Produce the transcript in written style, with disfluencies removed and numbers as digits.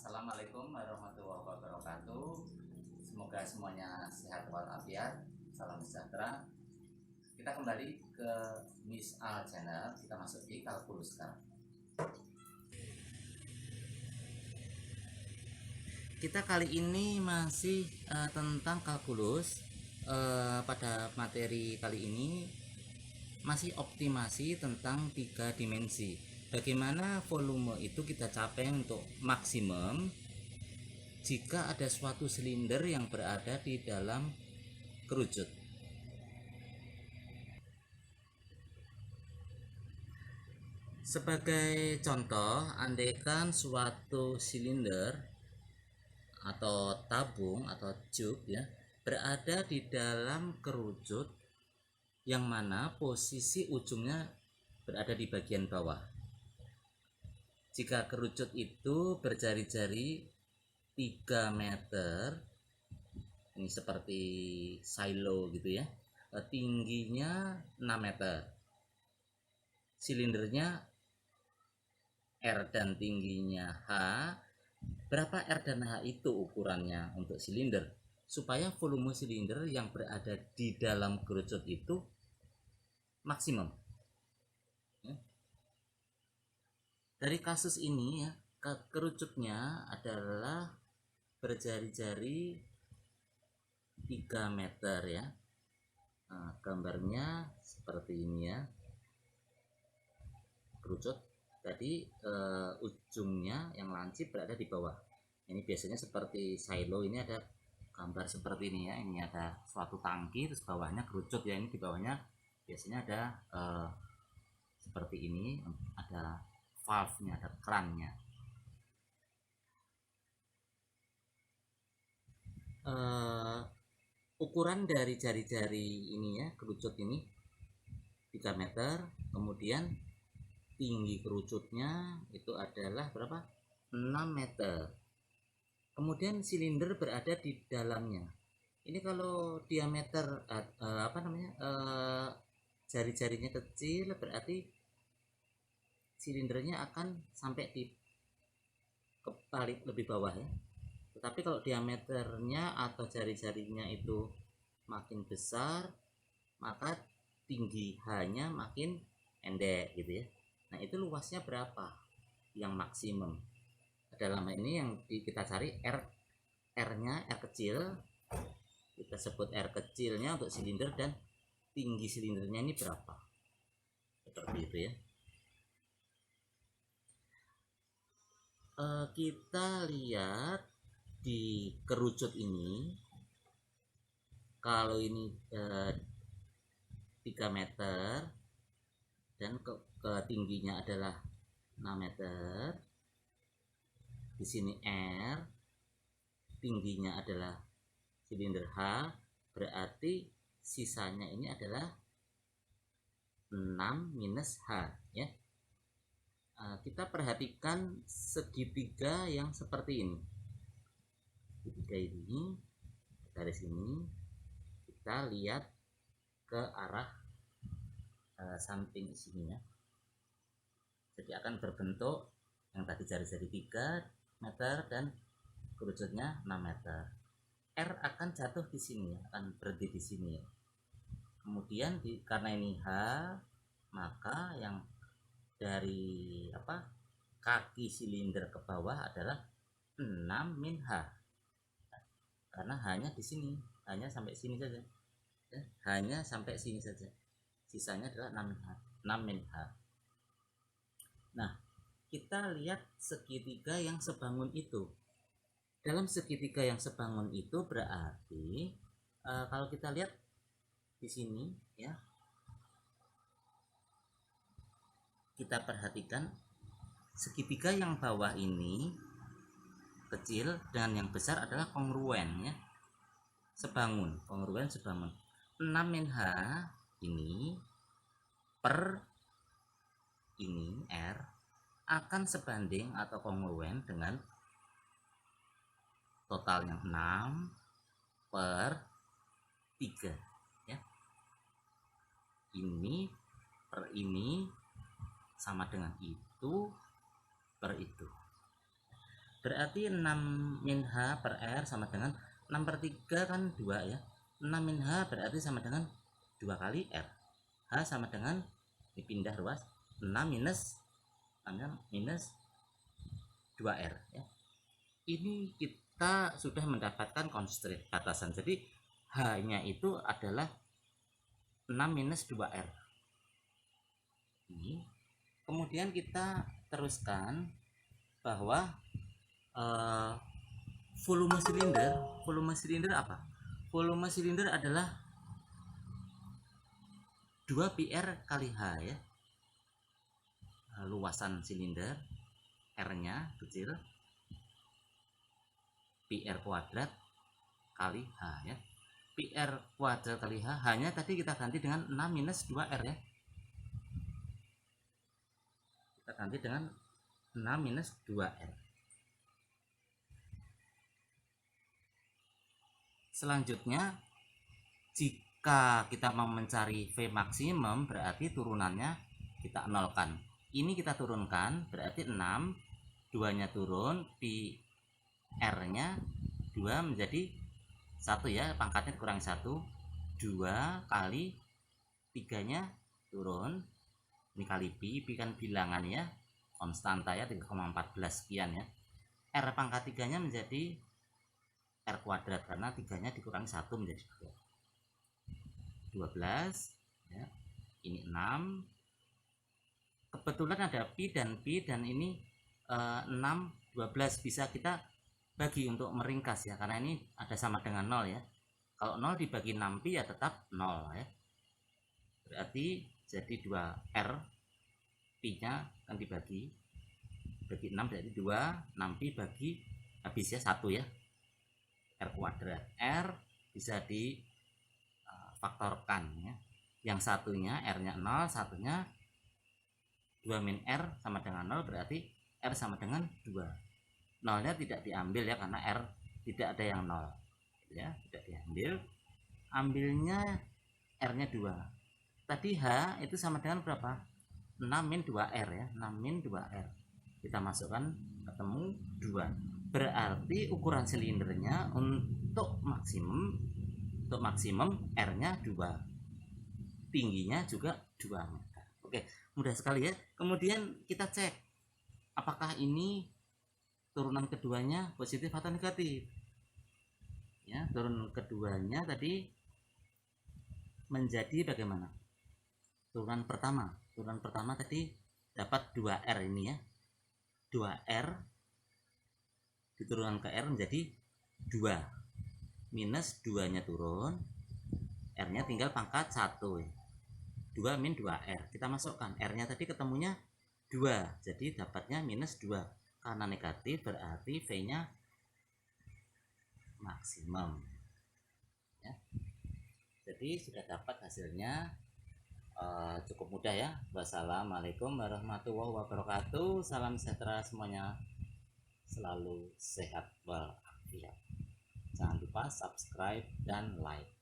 Assalamualaikum warahmatullahi wabarakatuh. Semoga semuanya sehat walafiat. Salam sejahtera. Kita kembali ke Miss Al Channel. Kita masuk di kalkulus sekarang. Kita kali ini masih tentang kalkulus. Pada materi kali ini masih optimasi tentang 3 dimensi. Bagaimana volume itu kita capai untuk maksimum jika ada suatu silinder yang berada di dalam kerucut. Sebagai contoh, andaikan suatu silinder atau tabung atau tube ya berada di dalam kerucut yang mana posisi ujungnya berada di bagian bawah. Jika kerucut itu berjari-jari 3 meter, ini seperti silo gitu ya, tingginya 6 meter, silindernya R dan tingginya H. Berapa R dan H itu ukurannya untuk silinder, supaya volume silinder yang berada di dalam kerucut itu maksimum. Dari kasus ini ya, kerucutnya adalah berjari-jari 3 meter ya. Nah, gambarnya seperti ini ya. Kerucut tadi ujungnya yang lancip berada di bawah. Ini biasanya seperti silo, ini ada gambar seperti ini ya. Ini ada suatu tangki terus bawahnya kerucut ya. Ini di bawahnya biasanya ada seperti ini, ada valve-nya, ada krannya. Ukuran dari jari-jari ini ya, kerucut ini 3 meter, kemudian tinggi kerucutnya itu adalah berapa? 6 meter. Kemudian silinder berada di dalamnya. Ini kalau diameter jari-jarinya kecil, berarti silindernya akan sampai di paling lebih bawah ya. Tetapi kalau diameternya atau jari-jarinya itu makin besar, maka tinggi H-nya makin pendek gitu ya. Nah, itu luasnya berapa yang maksimum? Dalam ini yang kita cari R-nya, R kecil. Kita sebut R kecilnya untuk silinder dan tinggi silindernya ini berapa? Seperti itu ya. Kita lihat di kerucut ini, kalau ini 3 meter dan ke tingginya adalah 6 meter, di sini R, tingginya adalah silinder H, berarti sisanya ini adalah 6 minus H ya. Kita perhatikan segitiga yang seperti ini. Segitiga ini, garis ini, kita lihat ke arah samping sini ya. Jadi akan berbentuk yang tadi jari-jari 3 meter dan kerucutnya 6 meter. R akan jatuh di sini ya, akan berhenti di sini ya. Kemudian karena ini H, maka yang dari kaki silinder ke bawah adalah 6 min H, karena hanya di sini, hanya sampai sini saja ya, hanya sampai sini saja, sisanya adalah 6 min H. Nah, kita lihat segitiga yang sebangun itu. Dalam segitiga yang sebangun itu berarti kalau kita lihat di sini ya, kita perhatikan segitiga yang bawah ini kecil dan yang besar adalah kongruen ya, sebangun, kongruen sebangun. 6 min H ini per ini R akan sebanding atau kongruen dengan totalnya 6 per 3 ya. Ini per ini sama dengan itu per itu. berarti 6 min H per R sama dengan 6/3 kan 2 ya. 6 min H berarti sama dengan 2 kali R. H sama dengan, dipindah ruas, 6 minus 2R ya. Ini kita sudah mendapatkan constraint batasan. Jadi H-nya itu adalah 6 minus 2R. Ini. Kemudian kita teruskan bahwa volume silinder apa? Volume silinder adalah 2πr kali H ya. Luasan silinder, R-nya kecil, PR kuadrat kali H ya. PR kuadrat kali H, H-nya tadi kita ganti dengan 6 minus 2R ya. Kita ganti dengan 6 minus 2R. Selanjutnya, jika kita mau mencari V maksimum, berarti turunannya kita nolkan. Ini kita turunkan, berarti 6, 2-nya turun, pi R-nya 2 menjadi 1 ya, pangkatnya kurang 1, 2 kali 3-nya turun, ini kali pi kan bilangan ya, konstanta ya, 3,14 sekian ya. R pangkat 3-nya menjadi R kuadrat karena 3-nya dikurangi 1 menjadi 12 ya. Ini 6. Kebetulan ada pi dan ini 6, 12 bisa kita bagi untuk meringkas ya, karena ini ada sama dengan 0 ya. Kalau 0 dibagi 6 pi ya tetap 0 ya. Berarti jadi 2R, pi nya kan dibagi 6 berarti 2, 6 pi bagi habis ya 1 ya, R kuadrat. R bisa difaktorkan ya. Yang satunya R nya 0, satunya 2 min R sama dengan 0, berarti R sama dengan 2. 0 nya tidak diambil ya, karena R tidak ada yang 0 ya, tidak diambil. Ambilnya R nya 2. Tadi H itu sama dengan berapa? 6 min 2R ya, 6 min 2R. Kita masukkan, ketemu 2. Berarti ukuran silindernya untuk maksimum R-nya 2. Tingginya juga 2 meter. Oke, mudah sekali ya. Kemudian kita cek apakah ini turunan keduanya positif atau negatif. Ya, turunan keduanya tadi menjadi bagaimana? Turunan pertama tadi dapat 2R ini ya. 2R diturunkan ke R menjadi 2. Minus 2-nya turun, R-nya tinggal pangkat 1 ya. 2 min 2R. Kita masukkan, R-nya tadi ketemunya 2. Jadi dapatnya minus 2. Karena negatif berarti V-nya maksimum. Ya. Jadi sudah dapat hasilnya. Cukup mudah ya. Wassalamualaikum warahmatullahi wabarakatuh. Salam sejahtera semuanya, selalu sehat walafiat. Jangan lupa subscribe dan like.